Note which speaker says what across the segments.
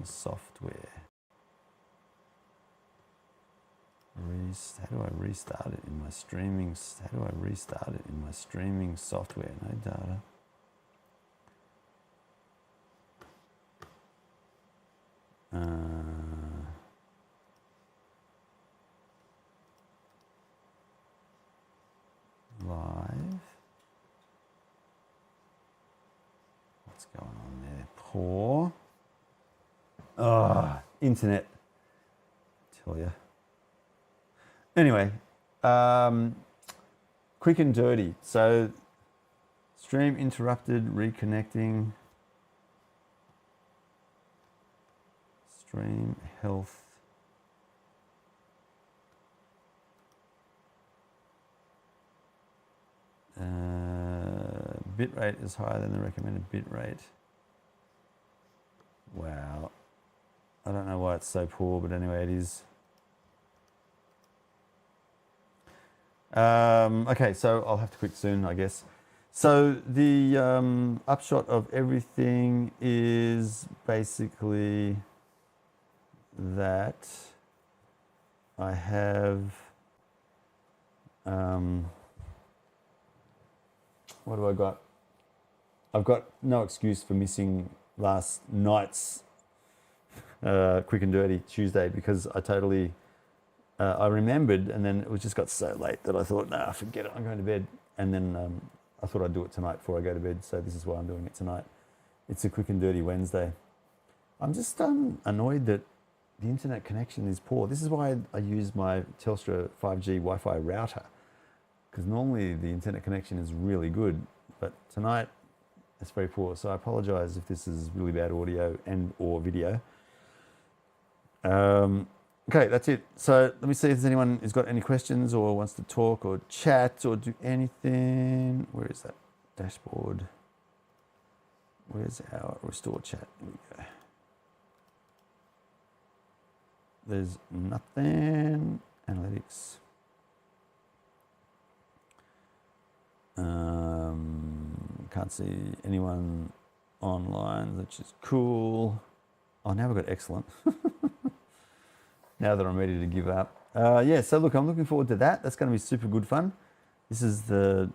Speaker 1: Software. How do I restart it in my streaming? How do I restart it in my streaming software? No data. Live. What's going on there? Poor. Oh, internet. Tell you. Anyway, quick and dirty. So, stream interrupted, reconnecting. Stream health. Bitrate is higher than the recommended bitrate. Wow. I don't know why it's so poor, but anyway, it is. Okay, so I'll have to quit soon, I guess. So the upshot of everything is basically that I have, what have I got? I've got no excuse for missing last night's quick and dirty Tuesday, because I totally, I remembered, and then it just got so late that I thought, nah, forget it, I'm going to bed. And then I thought I'd do it tonight before I go to bed, so this is why I'm doing it tonight. It's a quick and dirty Wednesday. I'm just annoyed that the internet connection is poor. This is why I use my Telstra 5G Wi-Fi router, because normally the internet connection is really good, but tonight it's very poor. So I apologize if this is really bad audio and or video. Okay, that's it. So let me see if there's anyone who's got any questions or wants to talk or chat or do anything. Where is that dashboard? Where's our restore chat? Here we go. There's nothing. Analytics. Can't see anyone online, which is cool. Oh, now we've got excellent. Now that I'm ready to give up. Yeah, so look, I'm looking forward to that. That's going to be super good fun. This is the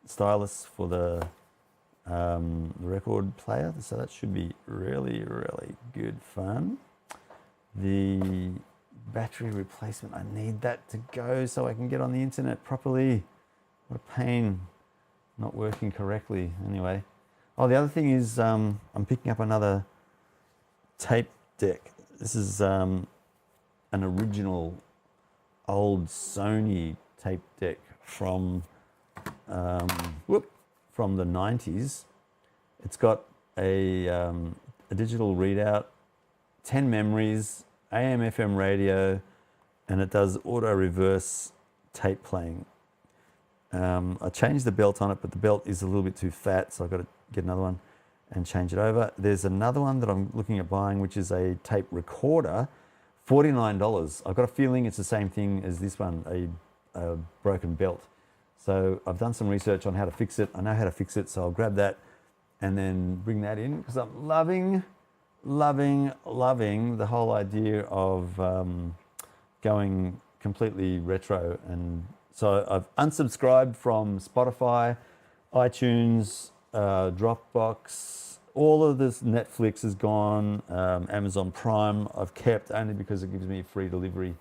Speaker 1: stylus for the record player, so that should be really, really good fun. The battery replacement, I need that to go so I can get on the internet properly. What a pain, not working correctly. Anyway, oh, the other thing is I'm picking up another tape deck. This is an original old Sony tape deck from from the 90s. It's got a digital readout, 10 memories, AM FM radio, and it does auto reverse tape playing. I changed the belt on it, but the belt is a little bit too fat, so I've got to get another one and change it over. There's another one that I'm looking at buying, which is a tape recorder, $49. I've got a feeling it's the same thing as this one, a broken belt. So I've done some research on how to fix it. I know how to fix it, so I'll grab that and then bring that in, because I'm loving the whole idea of going completely retro. And so I've unsubscribed from Spotify, iTunes, Dropbox, all of this. Netflix is gone, Amazon Prime I've kept only because it gives me free delivery,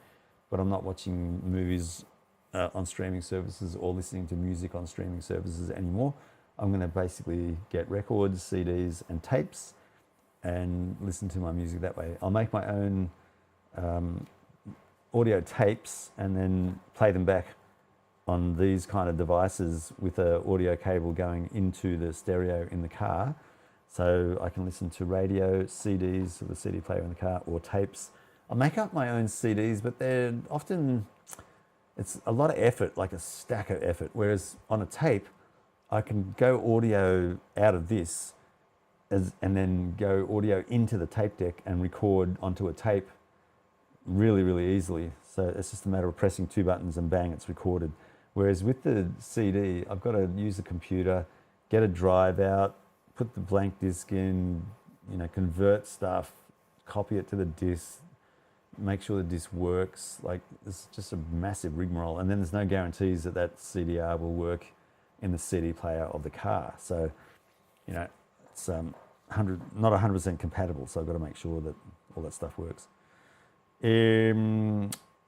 Speaker 1: but I'm not watching movies on streaming services or listening to music on streaming services anymore. I'm going to basically get records, CDs and tapes, and listen to my music that way. I'll make my own audio tapes and then play them back on these kind of devices with an audio cable going into the stereo in the car. So I can listen to radio, CDs, or the CD player in the car, or tapes. I make up my own CDs, but they're often, it's a lot of effort, like a stack of effort. Whereas on a tape, I can go audio out of this and then go audio into the tape deck and record onto a tape really, really easily. So it's just a matter of pressing 2 buttons and bang, it's recorded. Whereas with the CD, I've got to use the computer, get a drive out, put the blank disc in, convert stuff, copy it to the disc, make sure the disc works. Like, it's just a massive rigmarole. And then there's no guarantees that that CDR will work in the CD player of the car. So, it's not 100% compatible. So I've got to make sure that all that stuff works.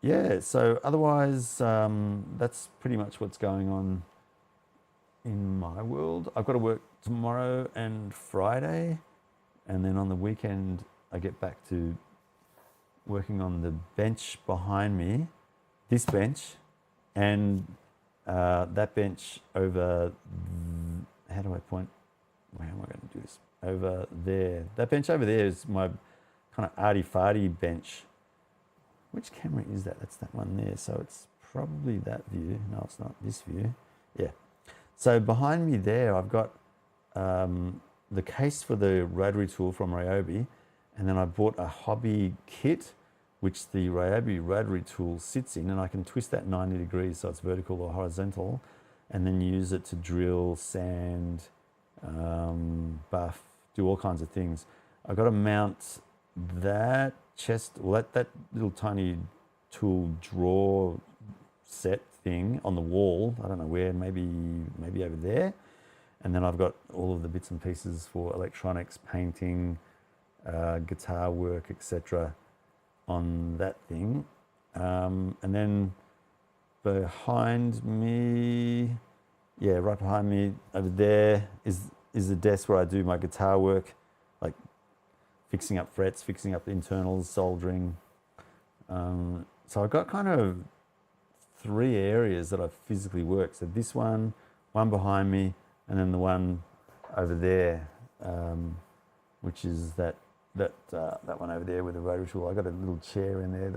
Speaker 1: Yeah, so otherwise, that's pretty much what's going on in my world. I've got to work tomorrow and Friday, and then on the weekend I get back to working on the bench behind me, this bench, and that bench over, how do I point, how am I going to do this? Over there. That bench over there is my kind of arty-farty bench. Which camera is that? That's that one there. So it's probably that view. No, it's not this view. Yeah. So behind me there, I've got the case for the rotary tool from Ryobi, and then I bought a hobby kit, which the Ryobi rotary tool sits in, and I can twist that 90 degrees so it's vertical or horizontal, and then use it to drill, sand, buff, do all kinds of things. I've got to mount that that little tiny tool drawer set thing on the wall. I don't know where, maybe over there. And then I've got all of the bits and pieces for electronics, painting, guitar work, etc. on that thing. And then behind me, right behind me over there is the desk where I do my guitar work, like fixing up frets, fixing up internals, soldering. So I've got kind of 3 areas that I physically work. So this one behind me, and then the one over there, which is that one over there with the rotary tool. I got a little chair in there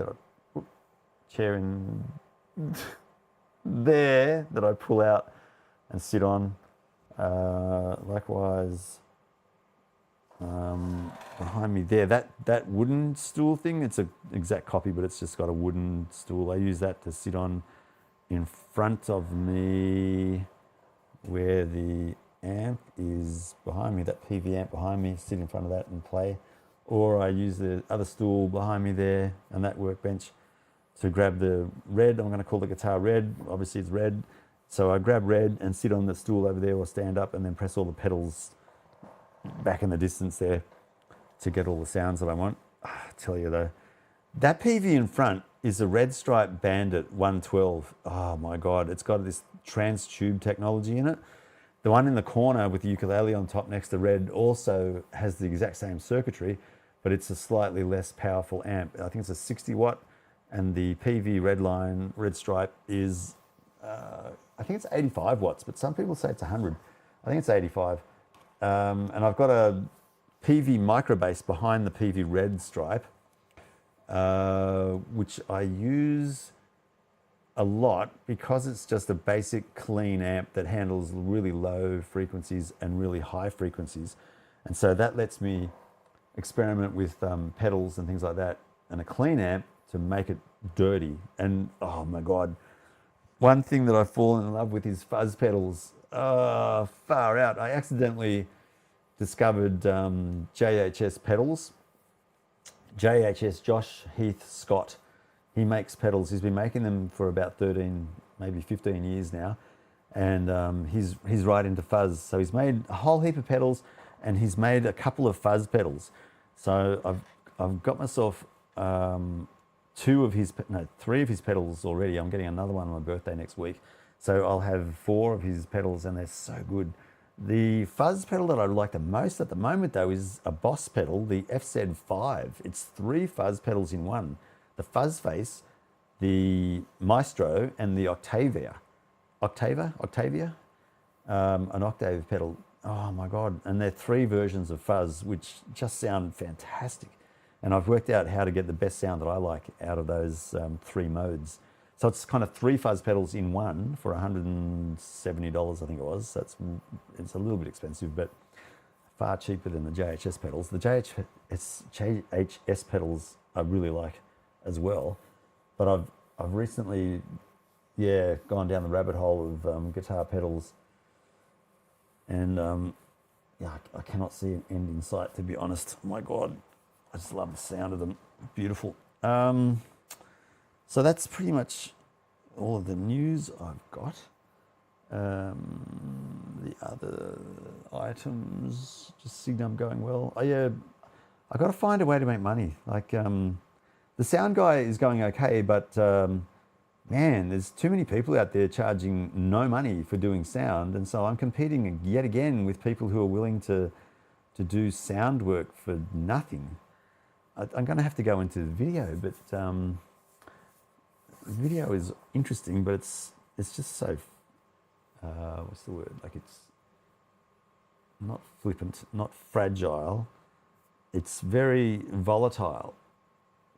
Speaker 1: there that I pull out and sit on. Likewise, behind me there, that wooden stool thing, it's an exact copy, but it's just got a wooden stool. I use that to sit on in front of me where the amp is behind me, that PV amp behind me, sit in front of that and play. Or I use the other stool behind me there and that workbench to grab the red. I'm going to call the guitar red. Obviously it's red. So I grab red and sit on the stool over there or stand up and then press all the pedals back in the distance there to get all the sounds that I want. I tell you though, that PV in front is a Red Stripe Bandit 112. Oh my God, it's got this trans tube technology in it. The one in the corner with the ukulele on top next to red also has the exact same circuitry, but it's a slightly less powerful amp. I think it's a 60 watt, and the PV Red Stripe is, I think it's 85 watts, but some people say it's 100. I think it's 85. And I've got a PV micro bass behind the PV Red Stripe, which I use a lot because it's just a basic clean amp that handles really low frequencies and really high frequencies. And so that lets me experiment with pedals and things like that, and a clean amp to make it dirty. And oh my God, one thing that I've fallen in love with is fuzz pedals. Far out. I accidentally discovered JHS pedals. JHS, Josh Heath Scott. He makes pedals. He's been making them for about 13, maybe 15 years now. And he's right into fuzz. So he's made a whole heap of pedals, and he's made a couple of fuzz pedals. So I've got myself 3 of his pedals already. I'm getting another one on my birthday next week. So I'll have 4 of his pedals, and they're so good. The fuzz pedal that I like the most at the moment, though, is a Boss pedal, the FZ5. It's 3 fuzz pedals in one. The fuzz face, the Maestro, and the Octavia. Octavia? An octave pedal. Oh my God. And they're 3 versions of fuzz, which just sound fantastic. And I've worked out how to get the best sound that I like out of those 3 modes. So it's kind of 3 fuzz pedals in one for $170, I think it was. It's a little bit expensive, but far cheaper than the JHS pedals. The JHS pedals I really like as well. But I've recently, gone down the rabbit hole of guitar pedals, and I cannot see an end in sight, to be honest. My God, I just love the sound of them. Beautiful. So that's pretty much all of the news I've got. The other items, just seeing them going well. I got to find a way to make money. Like the sound guy is going okay, but man, there's too many people out there charging no money for doing sound, and so I'm competing yet again with people who are willing to do sound work for nothing. I'm going to have to go into the video, but video is interesting, but it's just so what's the word? Like, it's not flippant, not fragile. It's very volatile.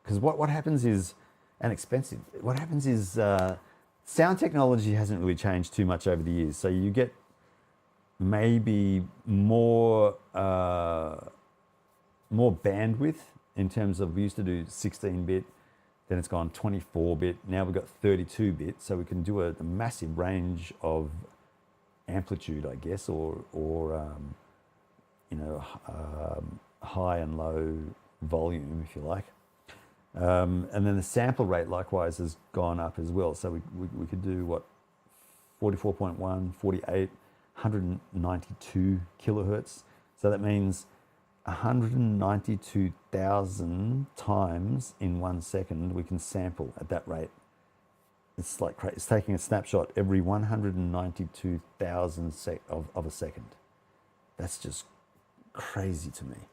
Speaker 1: Because what happens is, and expensive. What happens is sound technology hasn't really changed too much over the years. So you get maybe more bandwidth in terms of, we used to do 16-bit, then it's gone 24-bit. Now we've got 32-bit, so we can do a massive range of amplitude, I guess, or high and low volume, if you like. And then the sample rate likewise has gone up as well. So we could do 44.1, 48, 192 kilohertz. So that means 192,000 times in 1 second we can sample at that rate. It's like it's taking a snapshot every 192,000 of a second. That's just crazy to me.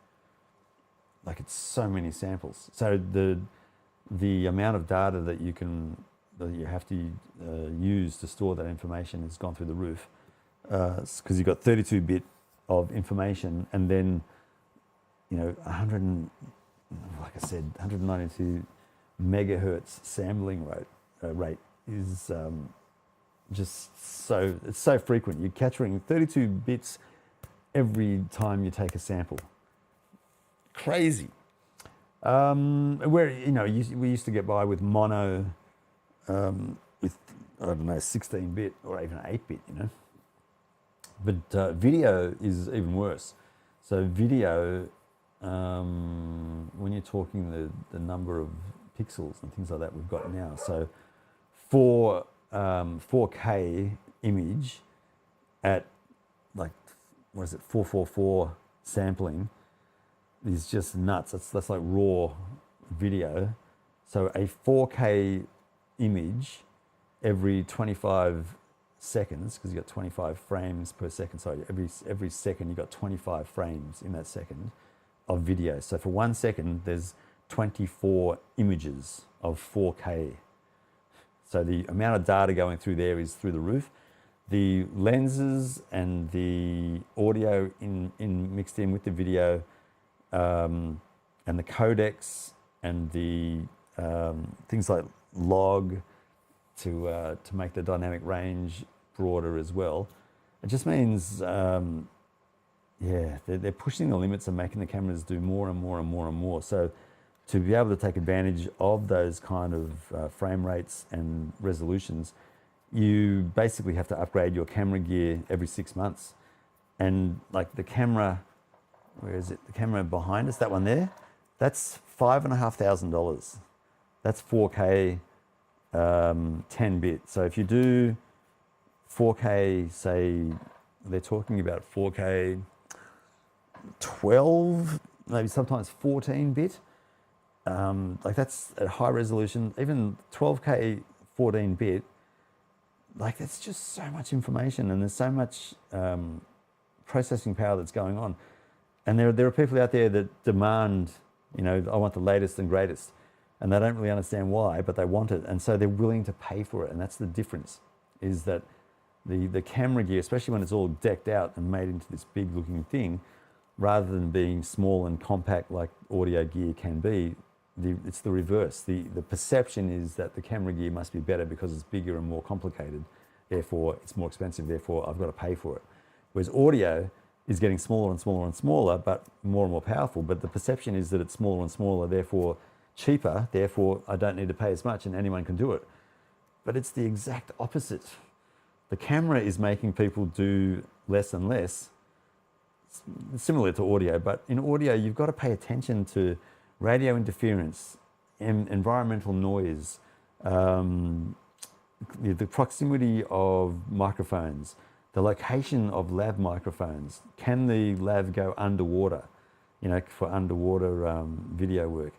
Speaker 1: Like, it's so many samples. So the amount of data that you have to use to store that information has gone through the roof, because you've got 32-bit of information, and then 192 megahertz sampling rate is just it's so frequent. You're capturing 32 bits every time you take a sample. Crazy. We used to get by with mono, with 16-bit or even 8-bit, But video is even worse. So video, when you're talking the number of pixels and things like that we've got now. So for 4K image at 444 sampling is just nuts. That's like raw video. So a 4K image every 25 seconds, because you got 25 frames per second. Sorry, every second you got 25 frames in that second of video. So for 1 second, there's 24 images of 4K. So the amount of data going through there is through the roof. The lenses and the audio mixed in with the video, and the codecs and the things like log to make the dynamic range broader as well. It just means, they're pushing the limits and making the cameras do more and more and more and more. So to be able to take advantage of those kind of frame rates and resolutions, you basically have to upgrade your camera gear every 6 months. And like the camera, where is it? The camera behind us, that one there, that's $5,500. That's 4K 10-bit. So if you do 4K, say they're talking about 4K 12, maybe sometimes 14-bit, like that's at high resolution. Even 12K 14-bit, like that's just so much information, and there's so much processing power that's going on. And there are people out there that demand, I want the latest and greatest. And they don't really understand why, but they want it. And so they're willing to pay for it. And that's the difference, is that the camera gear, especially when it's all decked out and made into this big looking thing, rather than being small and compact like audio gear can be, it's the reverse. The perception is that the camera gear must be better because it's bigger and more complicated. Therefore, it's more expensive. Therefore, I've got to pay for it. Whereas audio is getting smaller and smaller and smaller, but more and more powerful. But the perception is that it's smaller and smaller, therefore cheaper. Therefore, I don't need to pay as much and anyone can do it. But it's the exact opposite. The camera is making people do less and less, similar to audio. But in audio, you've got to pay attention to radio interference, environmental noise, the proximity of microphones, the location of lav microphones. Can the lav go underwater, for underwater video work?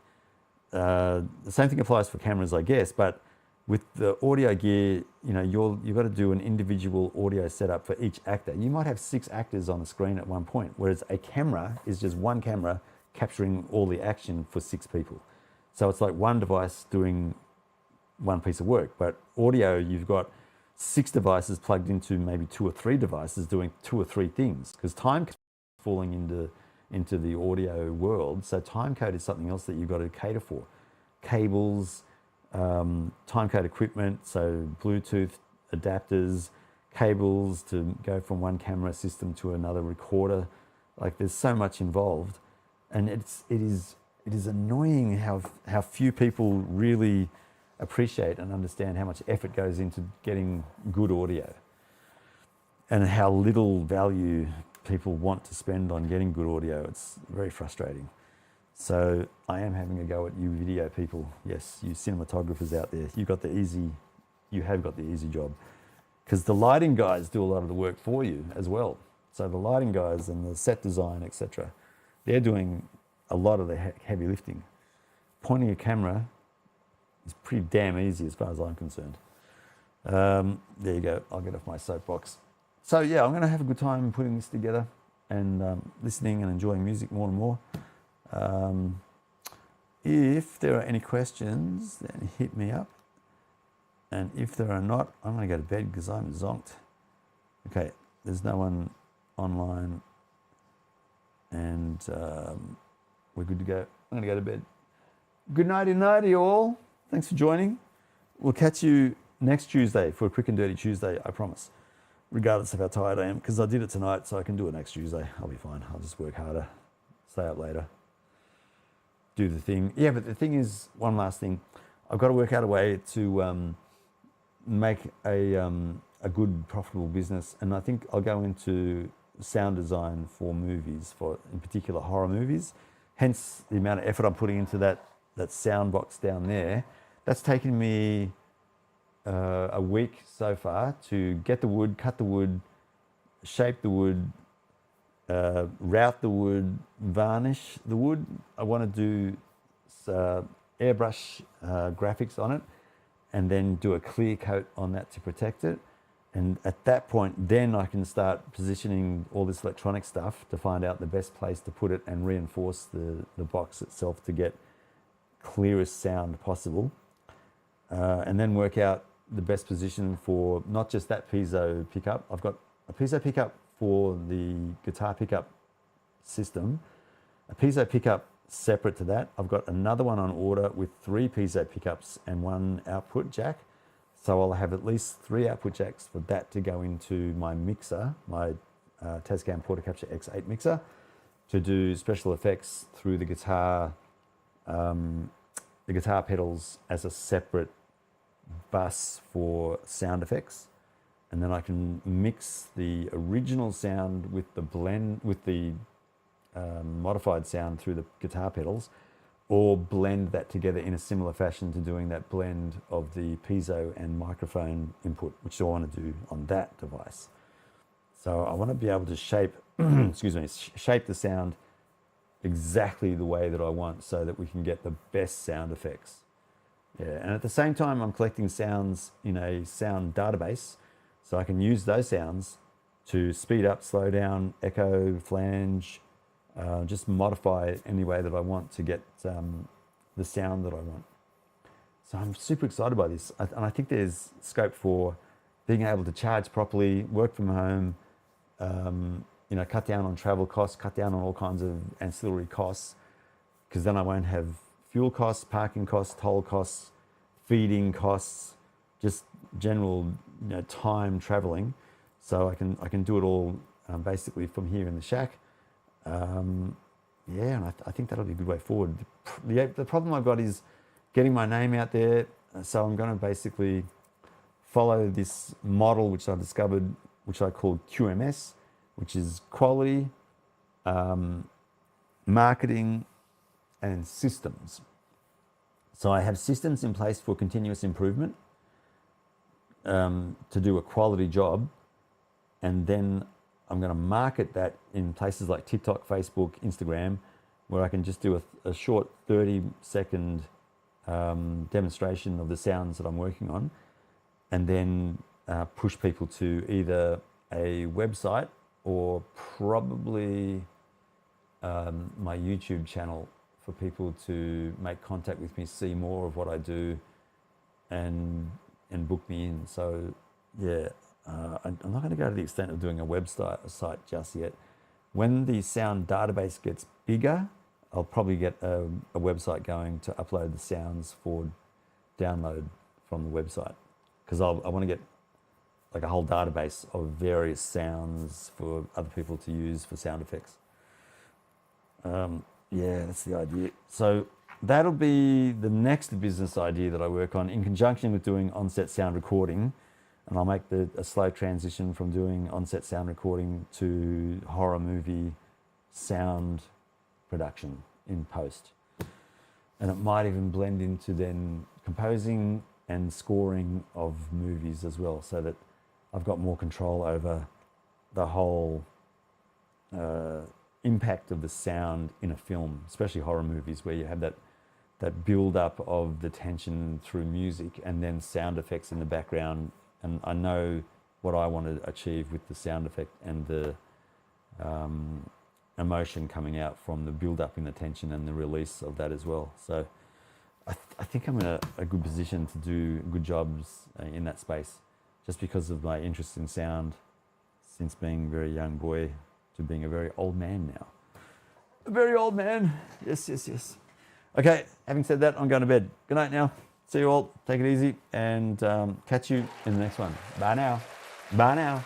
Speaker 1: The same thing applies for cameras, I guess, but with the audio gear, you've got to do an individual audio setup for each actor. You might have 6 actors on the screen at one point, whereas a camera is just one camera capturing all the action for 6 people. So it's like one device doing one piece of work. But audio, you've got 6 devices plugged into maybe 2 or 3 devices doing 2 or 3 things, because time code is falling into the audio world. So time code is something else that you've got to cater for. Cables, time code equipment, so Bluetooth adapters, cables to go from one camera system to another recorder. Like, there's so much involved. And it is annoying how few people really appreciate and understand how much effort goes into getting good audio, and how little value people want to spend on getting good audio. It's very frustrating. So I am having a go at you video people. Yes, you cinematographers out there, you have got the easy job, because the lighting guys do a lot of the work for you as well. So the lighting guys and the set design, etc., they're doing a lot of the heavy lifting. Pointing a camera is pretty damn easy as far as I'm concerned. There you go. I'll get off my soapbox. So yeah, I'm going to have a good time putting this together and listening and enjoying music more and more. If there are any questions, then hit me up. And if there are not, I'm going to go to bed because I'm zonked. Okay, there's no one online. And we're good to go. I'm going to go to bed. Good nighty all. Thanks for joining. We'll catch you next Tuesday for a Quick and Dirty Tuesday, I promise. Regardless of how tired I am, because I did it tonight, so I can do it next Tuesday. I'll be fine. I'll just work harder, stay up later, do the thing. Yeah, but the thing is, one last thing. I've got to work out a way to make a good, profitable business. And I think I'll go into sound design for movies, for in particular horror movies. Hence the amount of effort I'm putting into that sound box down there. That's taken me a week so far to get the wood, cut the wood, shape the wood, route the wood, varnish the wood. I want to do airbrush graphics on it, and then do a clear coat on that to protect it. And at that point, then I can start positioning all this electronic stuff to find out the best place to put it and reinforce the box itself to get clearest sound possible. And then work out the best position for not just that piezo pickup. I've got a piezo pickup for the guitar pickup system, a piezo pickup separate to that. I've got another one on order with 3 piezo pickups and 1 output jack. So I'll have at least 3 output jacks for that to go into my mixer, my Tascam Porta Capture X8 mixer, to do special effects through the guitar pedals as a separate bus for sound effects. And then I can mix the original sound with the blend, with the modified sound through the guitar pedals, or blend that together in a similar fashion to doing that blend of the piezo and microphone input, which I want to do on that device. So I want to be able to shape, shape the sound exactly the way that I want, so that we can get the best sound effects. Yeah, and at the same time, I'm collecting sounds in a sound database, so I can use those sounds to speed up, slow down, echo, flange, just modify it any way that I want to get the sound that I want. So I'm super excited by this. And I think there's scope for being able to charge properly, work from home, cut down on travel costs, cut down on all kinds of ancillary costs, because then I won't have fuel costs, parking costs, toll costs, feeding costs, just general time traveling. So I can do it all basically from here in the shack. And I think that'll be a good way forward. The problem I've got is getting my name out there. So I'm going to basically follow this model which I discovered, which I call QMS, which is quality, marketing, and systems. So I have systems in place for continuous improvement to do a quality job, and then I'm going to market that in places like TikTok, Facebook, Instagram, where I can just do a short 30-second demonstration of the sounds that I'm working on, and then push people to either a website or probably my YouTube channel for people to make contact with me, see more of what I do, and book me in. So yeah, I'm not going to go to the extent of doing a website just yet. When the sound database gets bigger, I'll probably get a website going to upload the sounds for download from the website, because I want to get like a whole database of various sounds for other people to use for sound effects. Yeah, that's the idea. So that'll be the next business idea that I work on in conjunction with doing on-set sound recording. And I'll make a slow transition from doing on-set sound recording to horror movie sound production in post. And it might even blend into then composing and scoring of movies as well, so that I've got more control over the whole impact of the sound in a film, especially horror movies, where you have that build up of the tension through music and then sound effects in the background. And I know what I want to achieve with the sound effect and the emotion coming out from the build up in the tension and the release of that as well. So I think I'm in a good position to do good jobs in that space, just because of my interest in sound since being a very young boy to being a very old man now. A very old man. Yes, yes, yes. Okay, having said that, I'm going to bed. Good night now. See you all. Take it easy, and catch you in the next one. Bye now. Bye now.